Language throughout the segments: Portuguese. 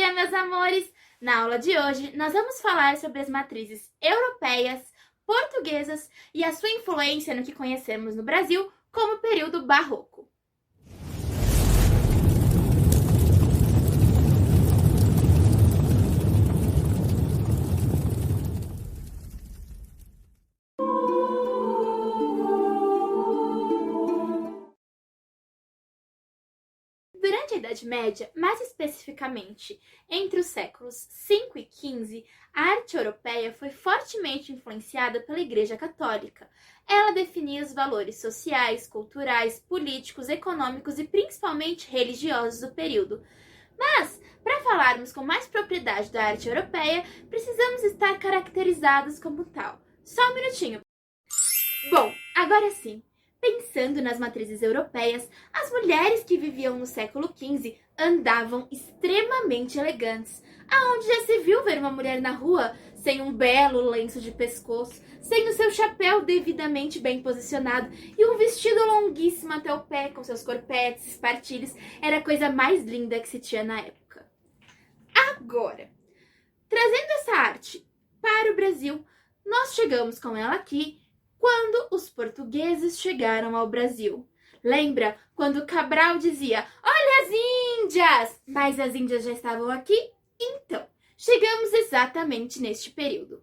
dia, meus amores! Na aula de hoje, nós vamos falar sobre as matrizes europeias, portuguesas e a sua influência no que conhecemos no Brasil como período barroco. Durante a Idade Média, mais especificamente entre os séculos 5 e 15, a arte europeia foi fortemente influenciada pela Igreja Católica. Ela definia os valores sociais, culturais, políticos, econômicos e principalmente religiosos do período. Mas, para falarmos com mais propriedade da arte europeia, precisamos estar caracterizados como tal. Só um minutinho. Bom, agora sim. Pensando nas matrizes europeias, as mulheres que viviam no século XV andavam extremamente elegantes. Aonde já se viu ver uma mulher na rua sem um belo lenço de pescoço, sem o seu chapéu devidamente bem posicionado e um vestido longuíssimo até o pé com seus corpetes, espartilhos, era a coisa mais linda que se tinha na época. Agora, trazendo essa arte para o Brasil, nós chegamos com ela aqui quando os portugueses chegaram ao Brasil. Lembra quando Cabral dizia, olha as índias! Mas as índias já estavam aqui? Então, chegamos exatamente neste período.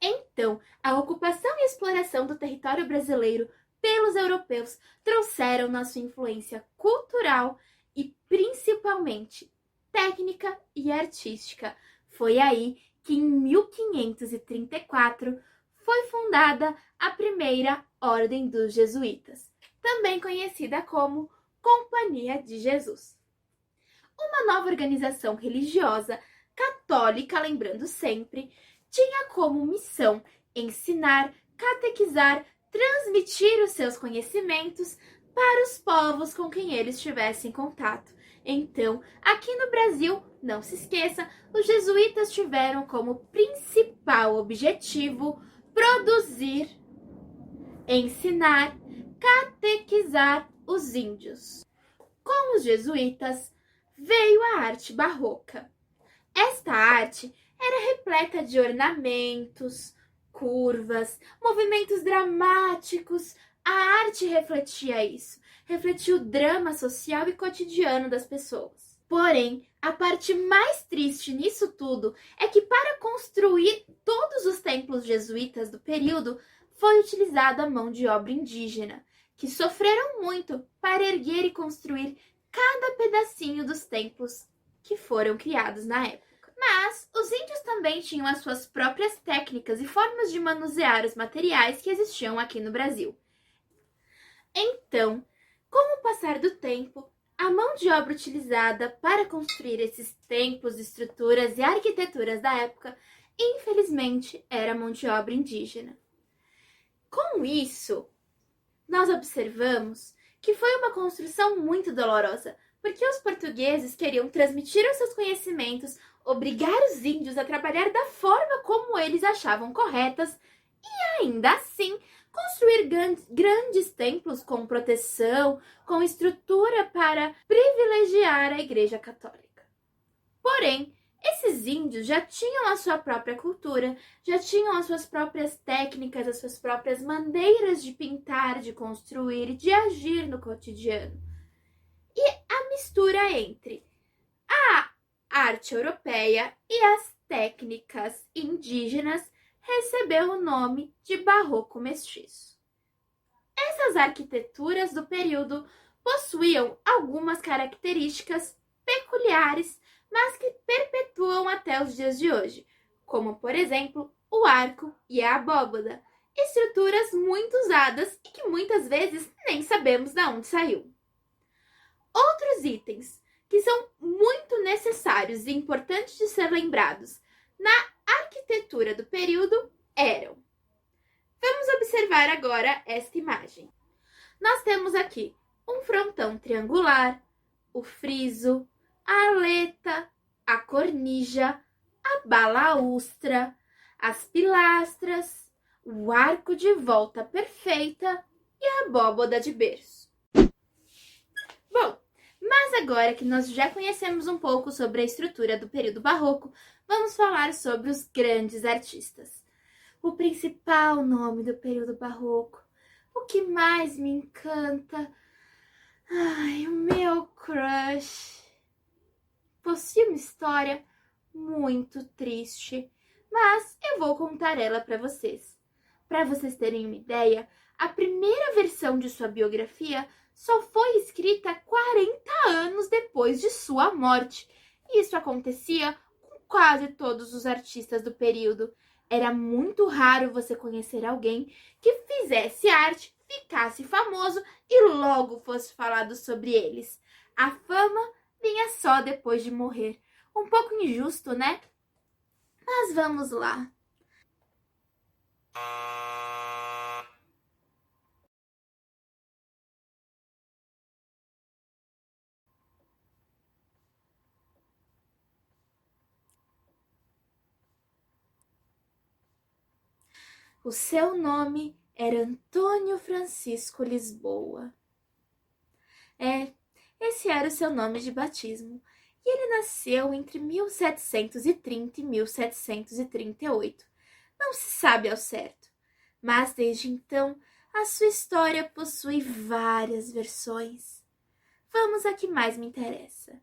Então, a ocupação e exploração do território brasileiro pelos europeus trouxeram na sua influência cultural e principalmente técnica e artística. Foi aí que em 1534 foi fundada a primeira Ordem dos Jesuítas, também conhecida como Companhia de Jesus. Uma nova organização religiosa, católica, lembrando sempre, tinha como missão ensinar, catequizar, transmitir os seus conhecimentos para os povos com quem eles tivessem contato. Então, aqui no Brasil, não se esqueça, os jesuítas tiveram como principal objetivo produzir, ensinar, catequizar os índios. Com os jesuítas veio a arte barroca. Esta arte era repleta de ornamentos, curvas, movimentos dramáticos. A arte refletia isso, refletia o drama social e cotidiano das pessoas. Porém, a parte mais triste nisso tudo é que para construir todos os templos jesuítas do período foi utilizada a mão de obra indígena, que sofreram muito para erguer e construir cada pedacinho dos templos que foram criados na época. Mas os índios também tinham as suas próprias técnicas e formas de manusear os materiais que existiam aqui no Brasil. Então, com o passar do tempo, a mão de obra utilizada para construir esses templos, estruturas e arquiteturas da época, infelizmente, era a mão de obra indígena. Com isso, nós observamos que foi uma construção muito dolorosa, porque os portugueses queriam transmitir os seus conhecimentos, obrigar os índios a trabalhar da forma como eles achavam corretas e, ainda assim, construir grandes templos com proteção, com estrutura para privilegiar a Igreja Católica. Porém, esses índios já tinham a sua própria cultura, já tinham as suas próprias técnicas, as suas próprias maneiras de pintar, de construir, de agir no cotidiano. E a mistura entre a arte europeia e as técnicas indígenas recebeu o nome de barroco mestiço. Essas arquiteturas do período possuíam algumas características peculiares, mas que perpetuam até os dias de hoje, como, por exemplo, o arco e a abóbada, estruturas muito usadas e que muitas vezes nem sabemos de onde saiu. Outros itens que são muito necessários e importantes de ser lembrados na arquitetura do período eram. Vamos observar agora esta imagem. Nós temos aqui um frontão triangular, o friso, a aleta, a cornija, a balaústra, as pilastras, o arco de volta perfeita e a abóbada de berço. Bom, Mas agora que nós já conhecemos um pouco sobre a estrutura do período barroco, vamos falar sobre os grandes artistas. O principal nome do período barroco, o que mais me encanta, o meu crush. Possui uma história muito triste, mas eu vou contar ela para vocês. Para vocês terem uma ideia, a primeira versão de sua biografia só foi escrita 40 anos depois de sua morte. Isso acontecia com quase todos os artistas do período. Era muito raro você conhecer alguém que fizesse arte, ficasse famoso e logo fosse falado sobre eles. A fama vinha só depois de morrer. Um pouco injusto, né? Mas vamos lá. O seu nome era Antônio Francisco Lisboa. Esse era o seu nome de batismo. E ele nasceu entre 1730 e 1738. Não se sabe ao certo, mas desde então a sua história possui várias versões. Vamos à que mais me interessa.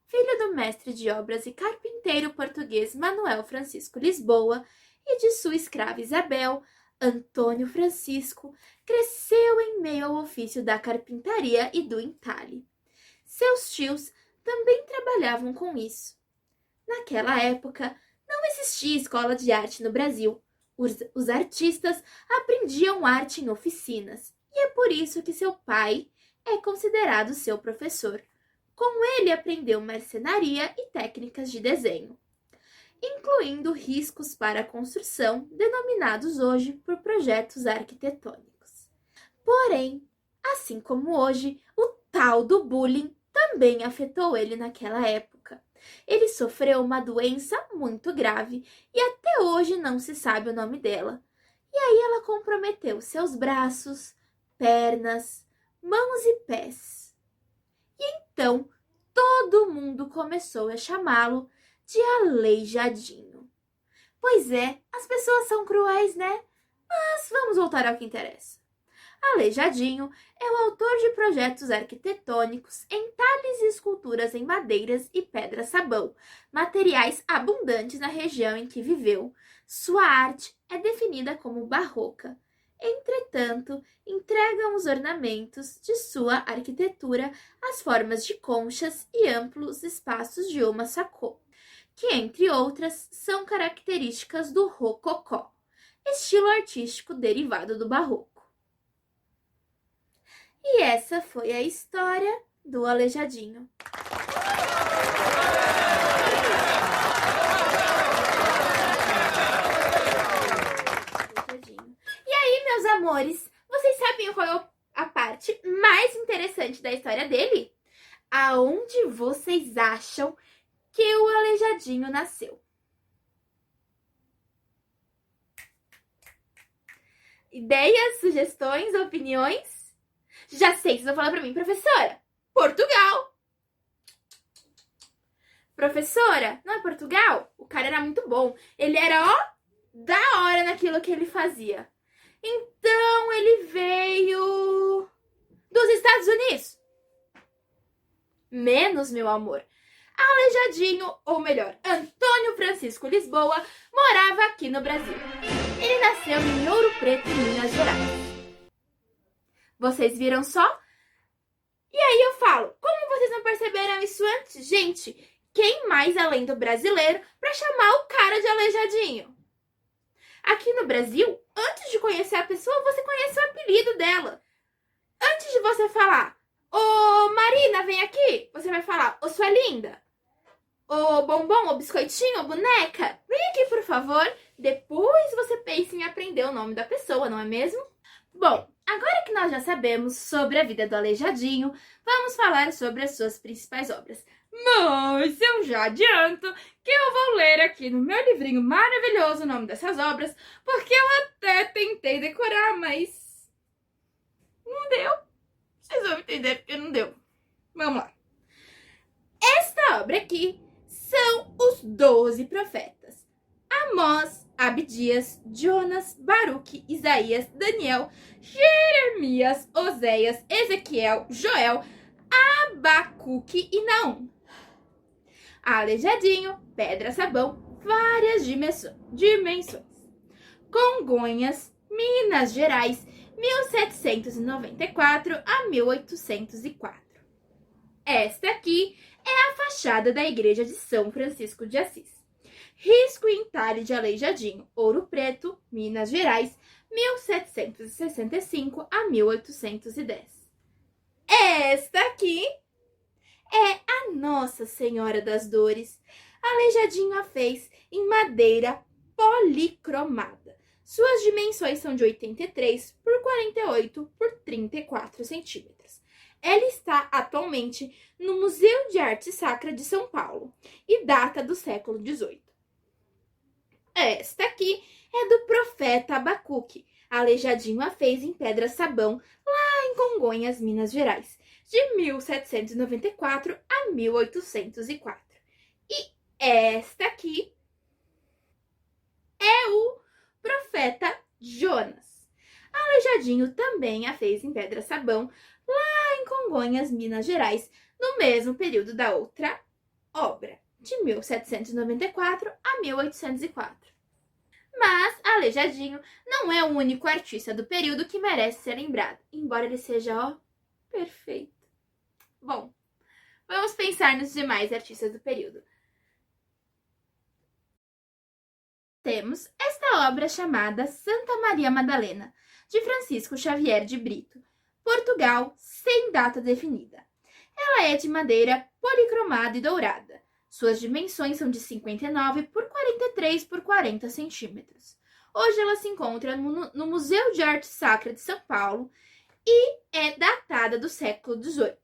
Filho do mestre de obras e carpinteiro português Manuel Francisco Lisboa e de sua escrava Isabel, Antônio Francisco cresceu em meio ao ofício da carpintaria e do entalhe. Seus tios também trabalhavam com isso. Naquela época, não existia escola de arte no Brasil. Os artistas aprendiam arte em oficinas, e é por isso que seu pai é considerado seu professor. Com ele aprendeu marcenaria e técnicas de desenho, incluindo riscos para a construção, denominados hoje por projetos arquitetônicos. Porém, assim como hoje, o tal do bullying também afetou ele naquela época. Ele sofreu uma doença muito grave e até hoje não se sabe o nome dela. E aí ela comprometeu seus braços, pernas, mãos e pés. E então todo mundo começou a chamá-lo de Aleijadinho. Pois é, as pessoas são cruéis, né? Mas vamos voltar ao que interessa. Aleijadinho é o autor de projetos arquitetônicos, entalhes e esculturas em madeiras e pedra-sabão, materiais abundantes na região em que viveu. Sua arte é definida como barroca. Entretanto, entregam os ornamentos de sua arquitetura as formas de conchas e amplos espaços de uma sacô, que, entre outras, são características do rococó, estilo artístico derivado do barroco. E essa foi a história do Aleijadinho. E aí, meus amores, vocês sabem qual é a parte mais interessante da história dele? Aonde vocês acham que o Aleijadinho nasceu? Ideias, sugestões, opiniões? Já sei, vocês vão falar pra mim, professora, Portugal. Professora, não é Portugal? O cara era muito bom. Ele era, da hora naquilo que ele fazia. Então, ele veio dos Estados Unidos. Menos, meu amor. Aleijadinho, ou melhor, Antônio Francisco Lisboa, morava aqui no Brasil. Ele nasceu em Ouro Preto, Minas Gerais. Vocês viram só? E aí eu falo, como vocês não perceberam isso antes? Gente, quem mais além do brasileiro para chamar o cara de Aleijadinho? Aqui no Brasil, antes de conhecer a pessoa, você conhece o apelido dela. Antes de você falar, ô Marina, vem aqui, você vai falar, ô sua linda, ô bombom, ô biscoitinho, ô boneca, vem aqui por favor. Depois você pensa em aprender o nome da pessoa, não é mesmo? Bom, agora que nós já sabemos sobre a vida do Aleijadinho, vamos falar sobre as suas principais obras. Mas eu já adianto que eu vou ler aqui no meu livrinho maravilhoso o nome dessas obras, porque eu até tentei decorar, mas não deu. Vocês vão entender porque não deu. Vamos lá. obra aqui são os 12 profetas: Amós, Abdias, Jonas, Baruque, Isaías, Daniel, Jeremias, Oséias, Ezequiel, Joel, Abacuque e Naum. Aleijadinho, Pedra-Sabão, várias dimensões. Congonhas, Minas Gerais, 1794 a 1804. Esta aqui é a fachada da igreja de São Francisco de Assis. Risco e entalhe de Aleijadinho, Ouro Preto, Minas Gerais, 1765 a 1810. Esta aqui é a Nossa Senhora das Dores. Aleijadinho a fez em madeira policromada. Suas dimensões são de 83 por 48 por 34 centímetros. Ela está atualmente no Museu de Arte Sacra de São Paulo e data do século XVIII. Esta aqui é do profeta Abacuque. Aleijadinho a fez em pedra-sabão, lá em Congonhas, Minas Gerais, de 1794 a 1804. E esta aqui é o profeta Jonas. Aleijadinho também a fez em pedra-sabão, lá em Congonhas, Minas Gerais, no mesmo período da outra obra, de 1794 a 1804. Mas Aleijadinho não é o único artista do período que merece ser lembrado, embora ele seja, perfeito. Bom, vamos pensar nos demais artistas do período. Temos esta obra chamada Santa Maria Madalena, de Francisco Xavier de Brito, Portugal, sem data definida. Ela é de madeira policromada e dourada. Suas dimensões são de 59 por 43 por 40 centímetros. Hoje ela se encontra no Museu de Arte Sacra de São Paulo e é datada do século XVIII.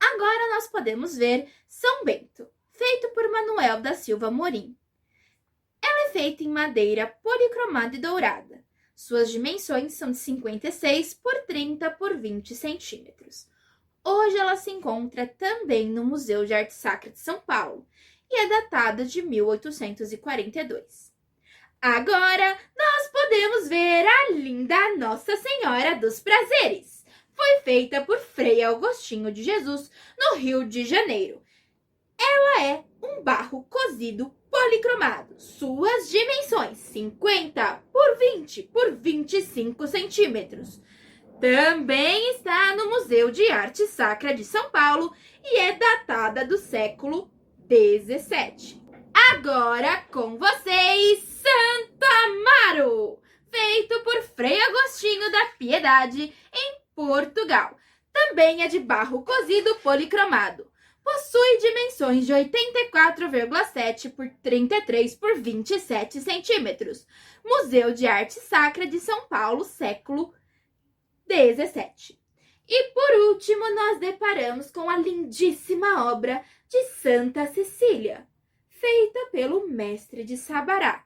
Agora nós podemos ver São Bento, feito por Manuel da Silva Morim. Ela é feita em madeira policromada e dourada. Suas dimensões são de 56 por 30 por 20 centímetros. Hoje ela se encontra também no Museu de Arte Sacra de São Paulo e é datada de 1842. Agora nós podemos ver a linda Nossa Senhora dos Prazeres. Foi feita por Frei Agostinho de Jesus, no Rio de Janeiro. Ela é um barro cozido policromado. Suas dimensões 50 por 20 por 25 centímetros. Também está no Museu de Arte Sacra de São Paulo e é datada do século XVII. Agora com vocês, Santo Amaro, feito por Frei Agostinho da Piedade, em Portugal. Também é de barro cozido policromado. Possui dimensões de 84,7 por 33 por 27 centímetros. Museu de Arte Sacra de São Paulo, século XVII. E por último, nós deparamos com a lindíssima obra de Santa Cecília, feita pelo mestre de Sabará,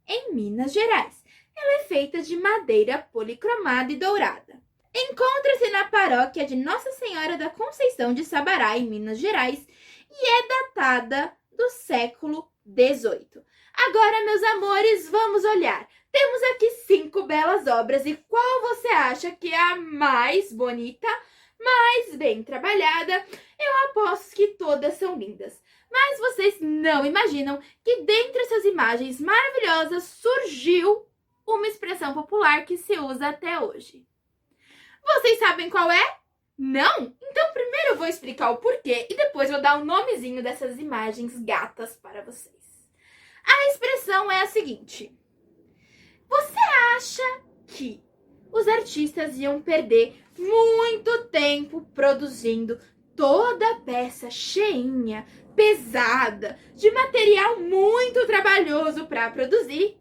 em Minas Gerais. Ela é feita de madeira policromada e dourada. Encontra-se na paróquia de Nossa Senhora da Conceição de Sabará, em Minas Gerais, e é datada do século XVIII. Agora, meus amores, vamos olhar. Temos aqui 5 belas obras e qual você acha que é a mais bonita, mais bem trabalhada? Eu aposto que todas são lindas. Mas vocês não imaginam que dentre essas imagens maravilhosas surgiu uma expressão popular que se usa até hoje. Vocês sabem qual é? Não? Então primeiro eu vou explicar o porquê e depois vou dar o nomezinho dessas imagens gatas para vocês. A expressão é a seguinte: você acha que os artistas iam perder muito tempo produzindo toda a peça cheinha, pesada, de material muito trabalhoso para produzir?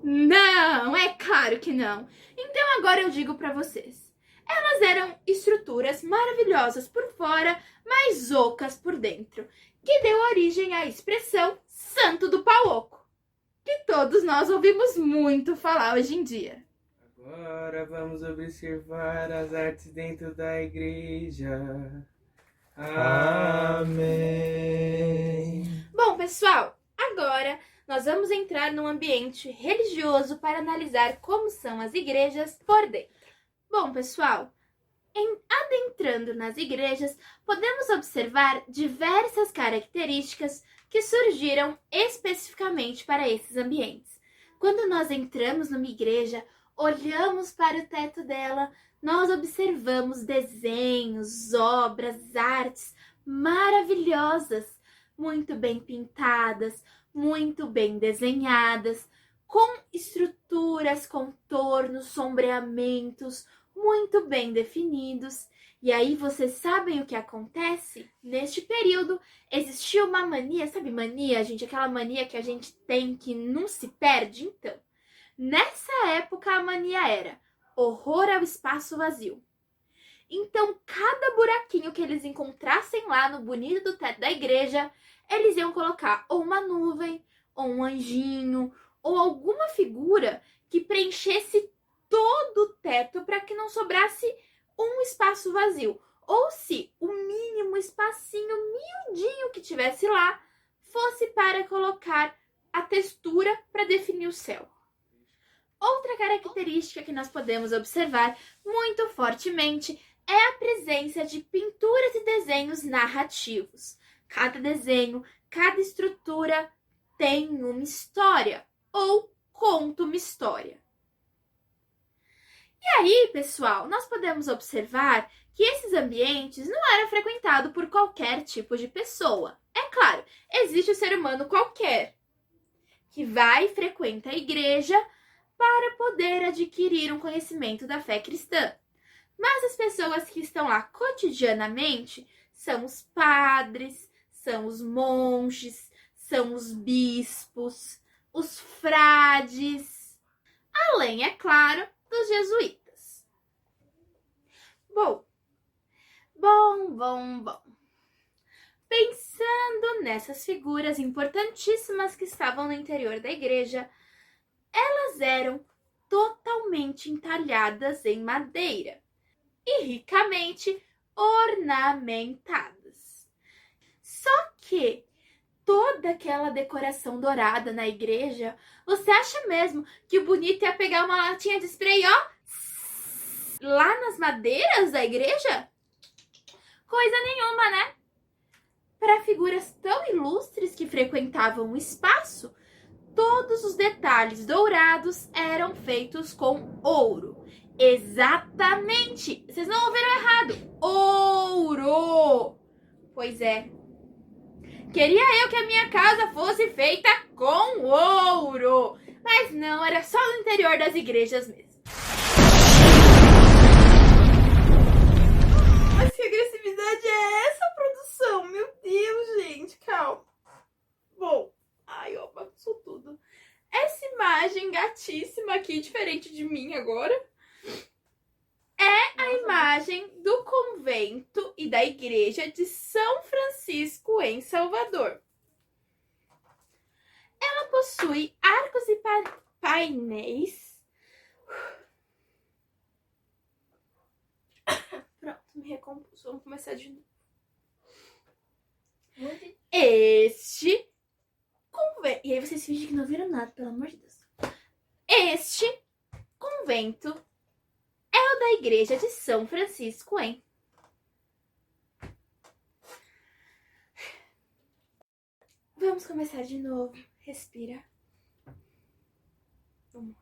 Não, é claro que não. Então agora eu digo para vocês. Elas eram estruturas maravilhosas por fora, mas ocas por dentro, que deu origem à expressão Santo do Pau Oco, que todos nós ouvimos muito falar hoje em dia. Agora vamos observar as artes dentro da igreja. Amém. Bom, pessoal, agora nós vamos entrar num ambiente religioso para analisar como são as igrejas por dentro. Bom, pessoal, adentrando nas igrejas, podemos observar diversas características que surgiram especificamente para esses ambientes. Quando nós entramos numa igreja, olhamos para o teto dela, nós observamos desenhos, obras, artes maravilhosas, muito bem pintadas, muito bem desenhadas, com estruturas, contornos, sombreamentos muito bem definidos. E aí vocês sabem o que acontece? Neste período existia uma mania, sabe mania, gente? Aquela mania que a gente tem que não se perde? Então, nessa época a mania era horror ao espaço vazio. Então, cada buraquinho que eles encontrassem lá no bonito do teto da igreja, eles iam colocar ou uma nuvem, ou um anjinho, ou alguma figura que preenchesse todo o teto para que não sobrasse um espaço vazio. Ou se o mínimo espacinho miudinho que tivesse lá fosse para colocar a textura para definir o céu. Outra característica que nós podemos observar muito fortemente é a presença de pinturas e desenhos narrativos. Cada desenho, cada estrutura tem uma história ou conta uma história. E aí, pessoal, nós podemos observar que esses ambientes não eram frequentados por qualquer tipo de pessoa. É claro, existe o ser humano qualquer que vai e frequenta a igreja para poder adquirir um conhecimento da fé cristã. Mas as pessoas que estão lá cotidianamente são os padres, são os monges, são os bispos, os frades, além, é claro, dos jesuítas. Bom. Pensando nessas figuras importantíssimas que estavam no interior da igreja, elas eram totalmente entalhadas em madeira e ricamente ornamentadas. Só que toda aquela decoração dourada na igreja, você acha mesmo que o bonito ia pegar uma latinha de spray, ó, lá nas madeiras da igreja? Coisa nenhuma, né? Para figuras tão ilustres que frequentavam o espaço, todos os detalhes dourados eram feitos com ouro. Exatamente! Vocês não ouviram errado. Ouro! Pois é. Queria eu que a minha casa fosse feita com ouro. Mas não, era só no interior das igrejas mesmo. Mas que agressividade é essa, produção? Meu Deus, gente, calma. Bom, ai, ó, bagunçou tudo. Essa imagem gatíssima aqui, diferente de mim agora, é a imagem do convento e da igreja de São Francisco, em Salvador. Ela possui arcos e painéis. Pronto, me recompus. Vamos começar de novo. Este convento... E aí vocês fingem que não viram nada, pelo amor de Deus. Este convento é o da igreja de São Francisco, hein? Vamos começar de novo. Respira. Vamos.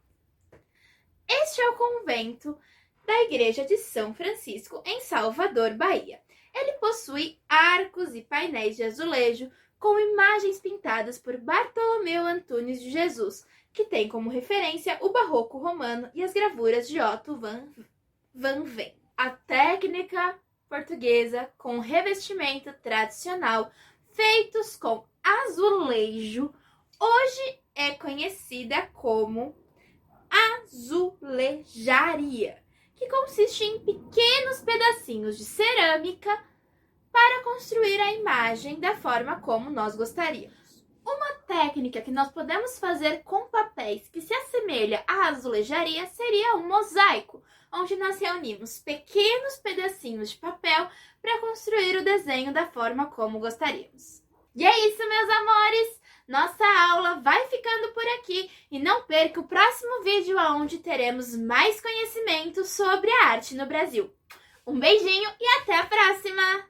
Este é o convento da igreja de São Francisco, em Salvador, Bahia. Ele possui arcos e painéis de azulejo com imagens pintadas por Bartolomeu Antunes de Jesus, que tem como referência o barroco romano e as gravuras de Otto van Veen. A técnica portuguesa com revestimento tradicional feitos com azulejo hoje é conhecida como azulejaria, que consiste em pequenos pedacinhos de cerâmica para construir a imagem da forma como nós gostaríamos. Uma técnica que nós podemos fazer com papéis que se assemelha à azulejaria seria um mosaico, onde nós reunimos pequenos pedacinhos de papel para construir o desenho da forma como gostaríamos. E é isso, meus amores! Nossa aula vai ficando por aqui e não perca o próximo vídeo onde teremos mais conhecimento sobre a arte no Brasil. Um beijinho e até a próxima!